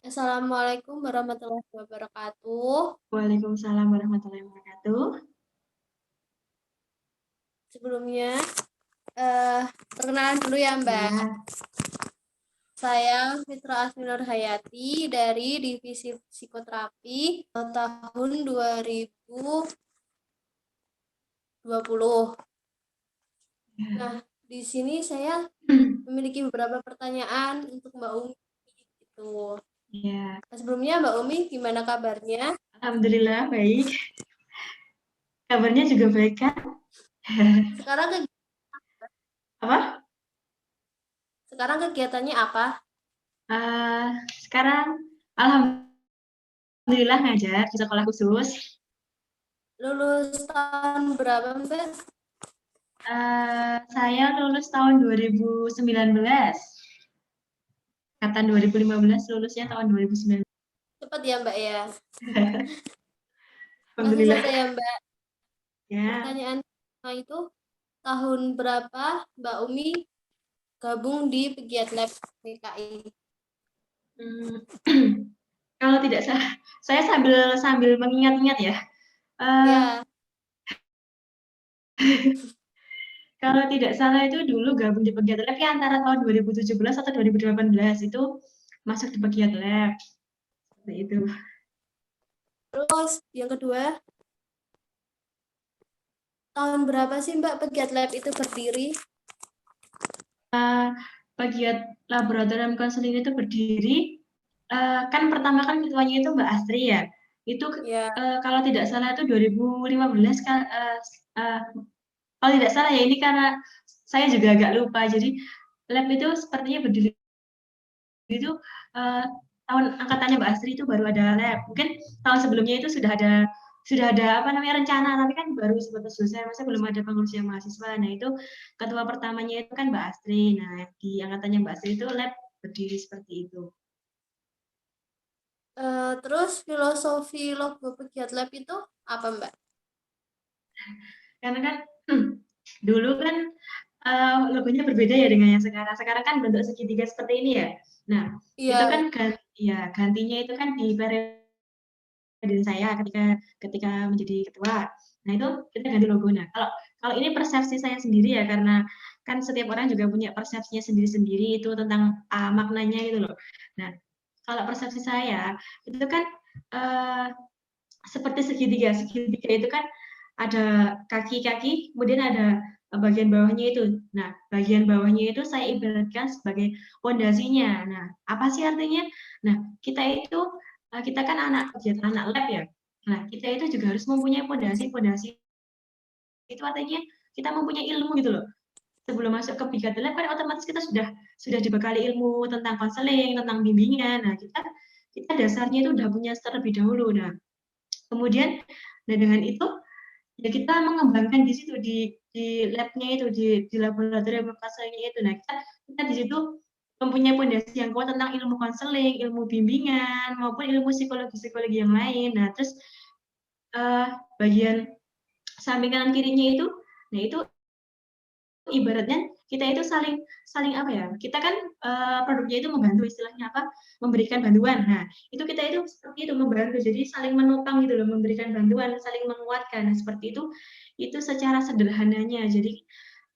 Assalamualaikum warahmatullahi wabarakatuh. Waalaikumsalam warahmatullahi wabarakatuh. Sebelumnya, eh, perkenalan dulu ya Mbak. Ya, Saya Fitra Asmi Nurhayati dari Divisi Psikoterapi tahun 2020. ya. Nah, di sini saya memiliki beberapa pertanyaan untuk Mbak Umi. Gitu. Ya, Nah, sebelumnya Mbak Umi, gimana kabarnya? alhamdulillah baik. Kabarnya juga baik kan? Sekarang ke- Apa? sekarang kegiatannya apa? Eh, sekarang alhamdulillah ngajar di sekolah khusus. Lulus tahun berapa Mbak? Saya lulus tahun 2019. Angkatan 2015 lulusnya tahun 2019. Cepat ya Mbak ya. Langsung Alhamdulillah. saja ya Mbak. Ya. Pertanyaan pertama itu, tahun berapa Mbak Umi gabung di Pegiat Lab PKI? Hmm, Kalau tidak salah, saya sambil sambil mengingat-ingat ya. Eh, Ya, Kalau tidak salah itu dulu gabung di Pegiat Lab ya antara tahun 2017 atau 2018 itu masuk di Pegiat Lab. Seperti itu. terus yang kedua, tahun berapa sih Mbak Pegiat Lab itu berdiri? Eh, Pegiat Laboratorium Konseling itu berdiri, kan pertama kan ketuanya itu Mbak Astri ya. Itu Ya, kalau tidak salah itu 2015 kan, kalau tidak salah ya ini karena saya juga agak lupa. Jadi lab itu sepertinya berdiri itu uh, tahun angkatannya Mbak Astri itu baru ada lab. Mungkin tahun sebelumnya itu sudah ada apa namanya rencana, tapi kan baru sebatas dosen, masa belum ada pengurusan mahasiswa. Nah itu ketua pertamanya itu kan Mbak Astri. Nah di angkatannya Mbak Astri itu lab berdiri seperti itu. terus filosofi logo Pegiat Lab itu apa Mbak? Karena kan dulu kan logonya berbeda ya dengan yang sekarang. Sekarang kan bentuk segitiga seperti ini ya. Nah itu Iya, kan ya gantinya itu kan di periode dari saya ketika ketika menjadi ketua. Nah itu kita ganti logo. Nah kalau kalau ini persepsi saya sendiri ya karena kan setiap orang juga punya persepsinya sendiri-sendiri itu tentang maknanya itu loh. Nah kalau persepsi saya itu kan uh, seperti segitiga. Segitiga itu kan ada kaki-kaki, kemudian ada bagian bawahnya itu. Nah, bagian bawahnya itu saya ibaratkan sebagai pondasinya. Nah, apa sih artinya? Nah, kita kan anak kegiatan anak lab ya. Nah, kita itu juga harus mempunyai pondasi-pondasi. Itu artinya kita mempunyai ilmu gitu loh. Sebelum masuk ke Big Lab kan otomatis kita sudah dibekali ilmu tentang konseling, tentang bimbingan. Nah, kita dasarnya itu udah punya terlebih dahulu. Nah, kemudian dengan itu ya kita mengembangkan di situ di labnya itu di laboratorium konselingnya itu. Nah kita di situ mempunyai pondasi yang kuat tentang ilmu konseling, ilmu bimbingan maupun ilmu psikologi yang lain. Nah terus uh, bagian samping kanan kirinya itu, nah itu ibaratnya kita itu saling saling apa ya, kita kan produknya itu membantu, istilahnya apa, memberikan bantuan. Nah itu kita itu seperti itu membantu, jadi saling menopang gitu loh, memberikan bantuan, saling menguatkan. Nah, seperti itu secara sederhananya. Jadi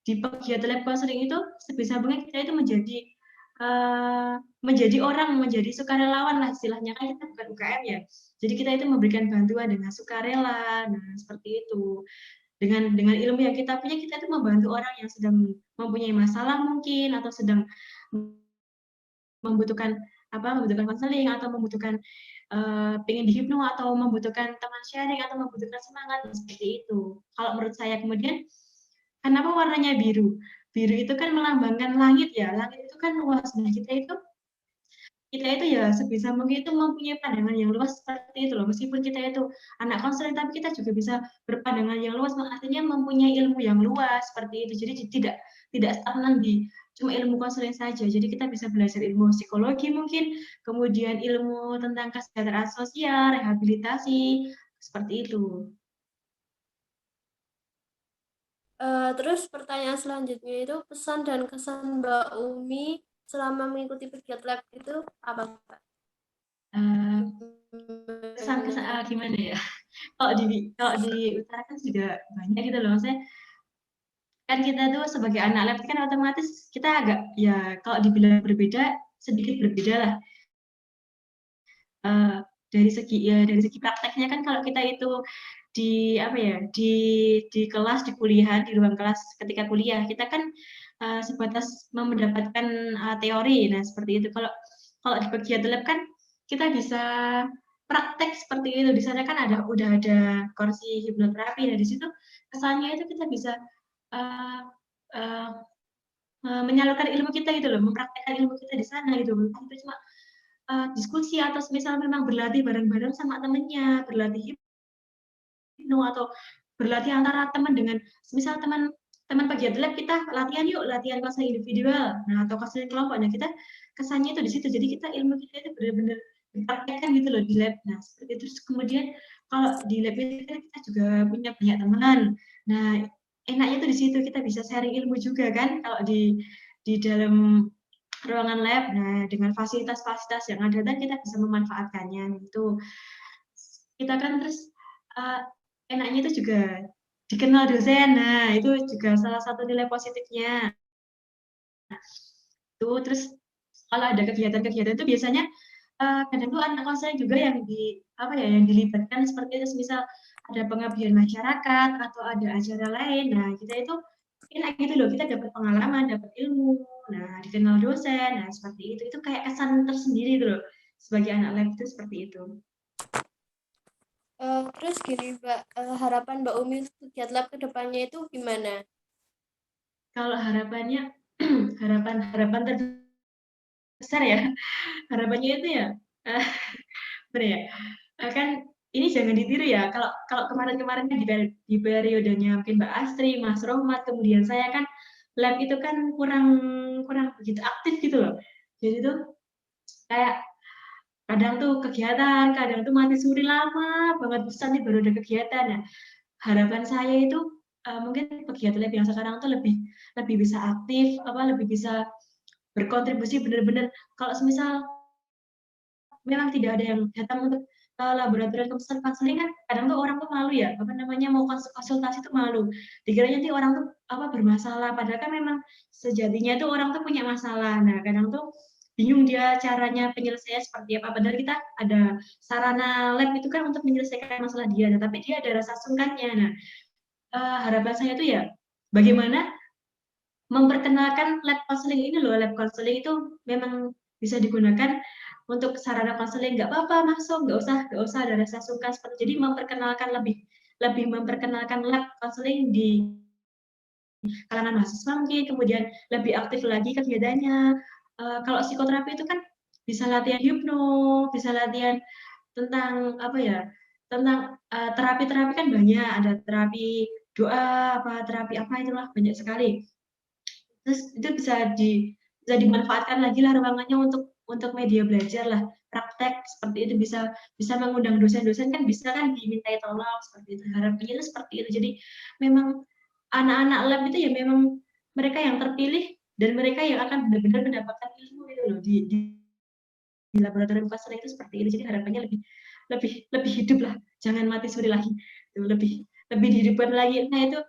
di pegiat lab counseling itu sebisa mungkin kita itu menjadi orang, menjadi sukarelawan lah istilahnya, kan kita bukan UKM ya, jadi kita itu memberikan bantuan dengan sukarela. Nah seperti itu, dengan ilmu yang kita punya kita itu membantu orang yang sedang mempunyai masalah mungkin, atau sedang membutuhkan membutuhkan konseling, atau membutuhkan pengen dihipno, atau membutuhkan teman sharing, atau membutuhkan semangat. Seperti itu kalau menurut saya. Kemudian kenapa warnanya biru? Biru itu kan melambangkan langit ya, langit itu kan luas. Nah kita itu ya sebisa mungkin itu mempunyai pandangan yang luas seperti itu loh. Meskipun kita itu anak konseling, tapi kita juga bisa berpandangan yang luas, artinya mempunyai ilmu yang luas seperti itu. Jadi tidak tidak stagnan di cuma ilmu konseling saja. Jadi kita bisa belajar ilmu psikologi mungkin, kemudian ilmu tentang kesejahteraan sosial, rehabilitasi, seperti itu. terus pertanyaan selanjutnya itu, pesan dan kesan Mbak Umi selama mengikuti Pegiat Lab itu apa Mbak? Eh, kesan-kesan gimana ya? Kalau di utara kan juga banyak gitu loh. Maksudnya kan kita tuh sebagai anak lab kan otomatis kita agak ya kalau dibilang berbeda sedikit berbeda lah. Eh, dari segi prakteknya kan kalau kita itu di apa ya di kelas di kuliah di ruang kelas ketika kuliah kita kan sebatas mendapatkan teori. Nah seperti itu. Kalau kalau di kegiatan lab kan kita bisa praktek seperti itu. Di sana kan udah ada kursi hipnoterapi. Nah di situ kesannya itu kita bisa uh, uh, menyalurkan ilmu kita gitu loh, mempraktekkan ilmu kita di sana gitu. Entah itu cuma diskusi atau misal memang berlatih bareng-bareng sama temennya, berlatih hipno atau berlatih antara teman dengan misal teman pagi lab kita latihan yuk, latihan kelas individual, nah atau kelas kelompok. Nah kita kesannya itu di situ. Jadi kita ilmu kita itu benar-benar dipraktekkan gitu loh di lab. Nah seperti itu. Terus kemudian kalau di lab itu kan kita juga punya banyak teman. Nah enaknya tuh di situ kita bisa sharing ilmu juga kan kalau di dalam ruangan lab. Nah dengan fasilitas-fasilitas yang ada dan kita bisa memanfaatkannya itu. Kita kan terus uh, enaknya itu juga dikenal dosen. Nah itu juga salah satu nilai positifnya. Tuh terus kalau ada kegiatan-kegiatan itu biasanya kadang tuh anak konseling juga yang yang dilibatkan seperti itu, misal ada pengabdian masyarakat atau ada acara lain. Nah kita itu enak gitu loh, kita dapat pengalaman, dapat ilmu, nah dikenal dosen, nah seperti itu kayak kesan tersendiri gitu loh sebagai anak lab itu seperti itu. Terus gini Mbak, harapan Mbak Umi untuk Giat Lab ke depannya itu gimana? Kalau harapannya harapan terbesar ya, harapannya itu ya bener ya, kan ini jangan ditiru ya. Kalau kalau kemarin-kemarin kan di periodenya mungkin Mbak Astri, Mas Rohmat, kemudian saya kan lab itu kan kurang kurang begitu aktif gitu loh. Jadi tuh kayak kadang tuh kegiatan, kadang tuh mati suri lama banget bisa nih baru ada kegiatan. Nah, harapan saya itu mungkin pegiat lab yang sekarang tuh lebih lebih bisa aktif, lebih bisa berkontribusi benar-benar. Kalau semisal memang tidak ada yang datang untuk laboratorium konseling kan kadang tuh orang tuh malu ya, mau konsultasi tuh malu, dikiranya nanti orang tuh bermasalah, padahal kan memang sejatinya tuh orang tuh punya masalah. Nah kadang tuh bingung dia caranya penyelesaian seperti apa, padahal kita ada sarana lab itu kan untuk menyelesaikan masalah dia, nah, tapi dia ada rasa sungkannya. Nah harapan saya tuh ya bagaimana memperkenalkan lab konseling ini loh. Lab konseling itu memang bisa digunakan untuk sarana konseling, nggak apa-apa masuk, nggak usah ada rasa sungkan seperti. Jadi memperkenalkan lebih lebih memperkenalkan lab konseling di kalangan mahasiswa mungkin, kemudian lebih aktif lagi kegiatannya. Kalau psikoterapi itu kan bisa latihan hipno, bisa latihan tentang tentang terapi-terapi kan banyak, ada terapi doa, terapi apa itulah banyak sekali. Terus itu bisa dimanfaatkan lagi lah ruangannya untuk media belajar lah, praktek seperti itu, bisa bisa mengundang dosen-dosen kan, bisa kan dimintai tolong seperti itu. Harapannya itu seperti itu. Jadi memang anak-anak lab itu ya memang mereka yang terpilih dan mereka yang akan benar-benar mendapatkan ilmu itu loh di laboratorium konseling itu seperti itu. Jadi harapannya lebih lebih lebih hidup lah, jangan mati suri lagi. Itu lebih lebih dihidupkan lagi. Nah itu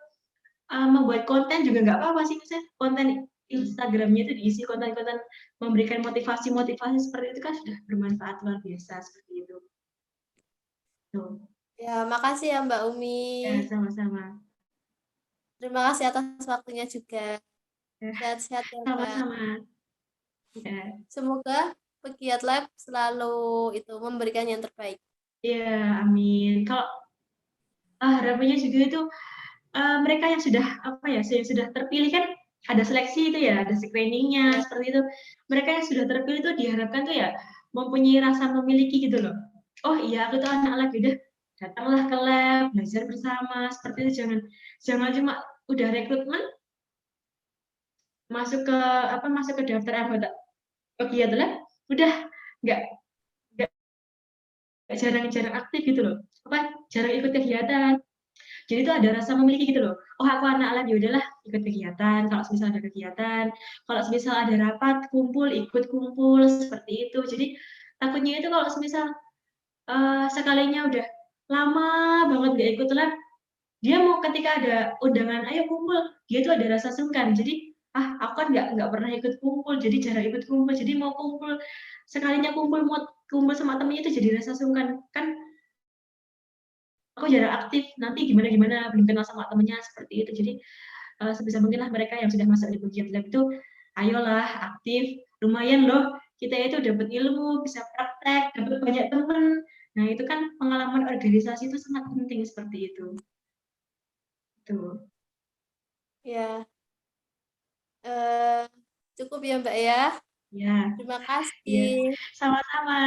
membuat konten juga nggak apa-apa sih, misalnya konten Instagramnya itu diisi konten-konten memberikan motivasi-motivasi seperti itu kan sudah bermanfaat luar biasa seperti itu. Tuh. Ya, makasih ya Mbak Umi. Ya, sama-sama. Terima kasih atas waktunya juga. Ya, Sehat-sehat ya Mbak. sama-sama. Ya, Semoga Pegiat Lab selalu itu memberikan yang terbaik. ya, amin. Kalau harapannya juga itu mereka yang sudah yang sudah terpilih kan ada seleksi itu ya, ada screeningnya Ya. seperti itu. Mereka yang sudah terpilih itu diharapkan tuh ya mempunyai rasa memiliki gitu loh. Oh iya, aku tuh anak lab, udah datanglah ke lab, belajar bersama seperti itu. Jangan jangan cuma udah rekrutmen masuk ke daftar anggota pegiat lab, udah nggak nggak jarang-jarang aktif gitu loh. Jarang ikut kegiatan. Jadi itu ada rasa memiliki gitu loh. Oh aku anak lab, ya udahlah ikut kegiatan. Kalau misal ada kegiatan, kalau misal ada rapat kumpul, ikut kumpul seperti itu. Jadi takutnya itu kalau semisal, sekalinya udah lama banget nggak ikut lab, dia mau ketika ada undangan, "Ayo kumpul," dia tuh ada rasa sungkan. Jadi, "Ah, aku kan nggak pernah ikut kumpul, jadi jarang ikut kumpul, jadi mau kumpul, sekalinya kumpul mau kumpul sama temennya itu jadi rasa sungkan. Kan aku jarang aktif, nanti gimana-gimana, belum kenal sama temennya," seperti itu. Jadi, sebisa mungkinlah mereka yang sudah masuk di Bukit Lab itu, ayolah aktif, lumayan loh kita itu dapat ilmu, bisa praktek, dapat banyak teman. Nah, itu kan pengalaman organisasi itu sangat penting seperti itu. Tuh. Ya, cukup ya Mbak ya. Ya, Terima iya, kasih. sama-sama.